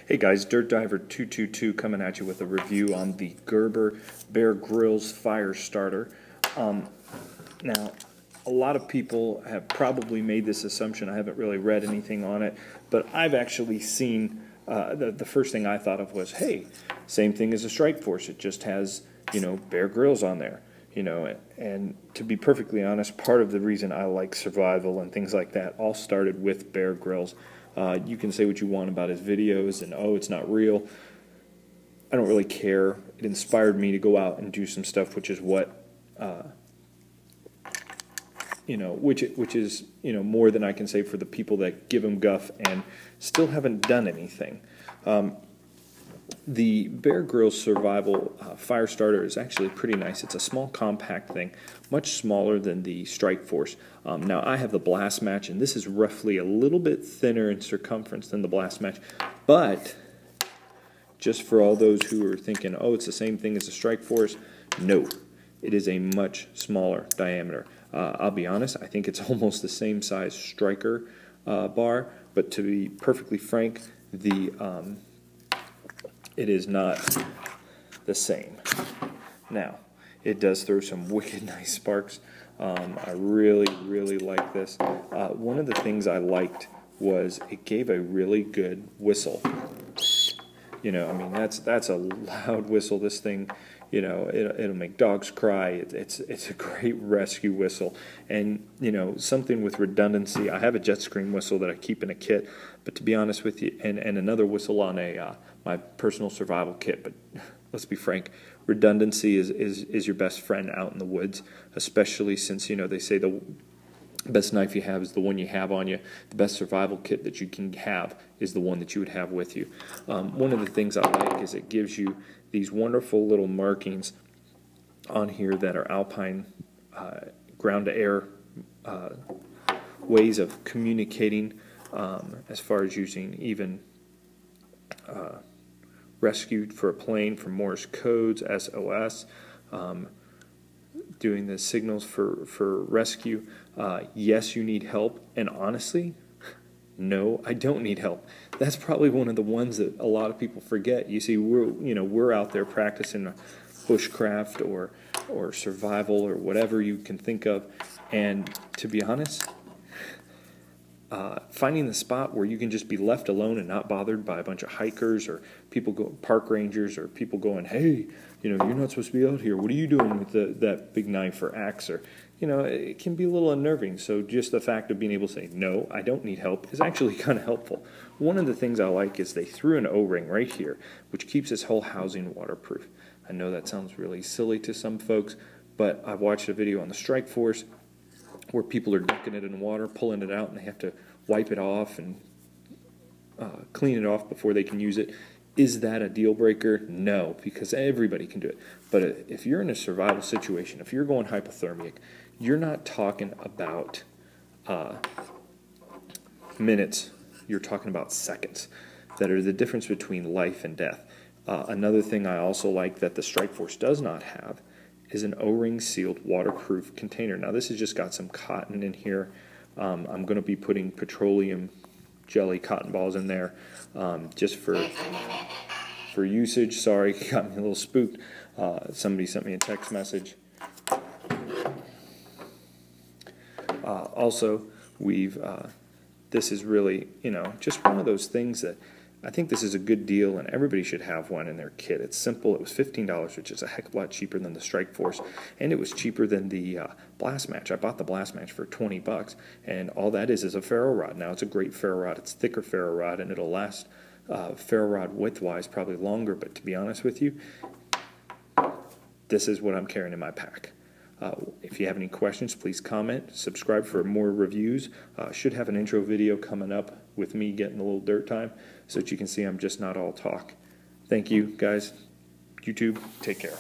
Hey guys, Dirt Diver 222 coming at you with a review on the Gerber Bear Grylls Fire Starter. Now, a lot of people have probably made this assumption. I haven't really read anything on it, but I've actually seen, the first thing I thought of was, hey, same thing as a Strike Force. It just has, Bear Grylls on there. And to be perfectly honest, part of the reason I like survival and things like that all started with Bear Grylls. You can say what you want about his videos and, oh, it's not real. I don't really care. It inspired me to go out and do some stuff, which is what, which is, more than I can say for the people that give him guff and still haven't done anything. The Bear Grylls Survival Fire Starter is actually pretty nice. It's a small, compact thing, much smaller than the Strike Force. Now, I have the Blast Match, and this is roughly a little bit thinner in circumference than the Blast Match. But, just for all those who are thinking, oh, it's the same thing as the Strike Force, no. It is a much smaller diameter. I'll be honest, I think it's almost the same size striker bar, but to be perfectly frank, it is not the same. Now, it does throw some wicked nice sparks. I really, really like this. One of the things I liked was it gave a really good whistle. That's a loud whistle. This thing, it'll make dogs cry. It's a great rescue whistle. And, something with redundancy. I have a jet scream whistle that I keep in a kit, but to be honest with you, and another whistle on my personal survival kit, but let's be frank, redundancy is your best friend out in the woods, especially since, they say the best knife you have is the one you have on you. The best survival kit that you can have is the one that you would have with you. One of the things I like is it gives you these wonderful little markings on here that are alpine ground-to-air ways of communicating as far as using even rescued for a plane for Morse codes, SOS, doing the signals for rescue. Yes, you need help, and honestly, no, I don't need help. That's probably one of the ones that a lot of people forget. You see, we're out there practicing bushcraft or survival or whatever you can think of, and to be honest, finding the spot where you can just be left alone and not bothered by a bunch of hikers or park rangers or people going, hey, you're not supposed to be out here. What are you doing with that big knife or axe? Or, it can be a little unnerving. So just the fact of being able to say, no, I don't need help is actually kind of helpful. One of the things I like is they threw an O-ring right here, which keeps this whole housing waterproof. I know that sounds really silly to some folks, but I've watched a video on the Strike Force where people are dunking it in water, pulling it out, and they have to wipe it off and clean it off before they can use it. Is that a deal breaker? No, because everybody can do it. But if you're in a survival situation, if you're going hypothermic, you're not talking about minutes, you're talking about seconds that are the difference between life and death. Another thing I also like that the Strike Force does not have is an O-ring sealed waterproof container. Now this has just got some cotton in here. I'm going to be putting petroleum jelly cotton balls in there just for usage. Sorry, got me a little spooked. Somebody sent me a text message. Also, this is really, just one of those things that I think this is a good deal, and everybody should have one in their kit. It's simple. It was $15, which is a heck of a lot cheaper than the Strike Force, and it was cheaper than the Blast Match. I bought the Blast Match for $20, and all that is a ferro rod. Now, it's a great ferro rod. It's thicker ferro rod, and it'll last ferro rod width-wise probably longer, but to be honest with you, this is what I'm carrying in my pack. If you have any questions, please comment. Subscribe for more reviews. Should have an intro video coming up with me getting a little dirt time so that you can see I'm just not all talk. Thank you, guys. YouTube, take care.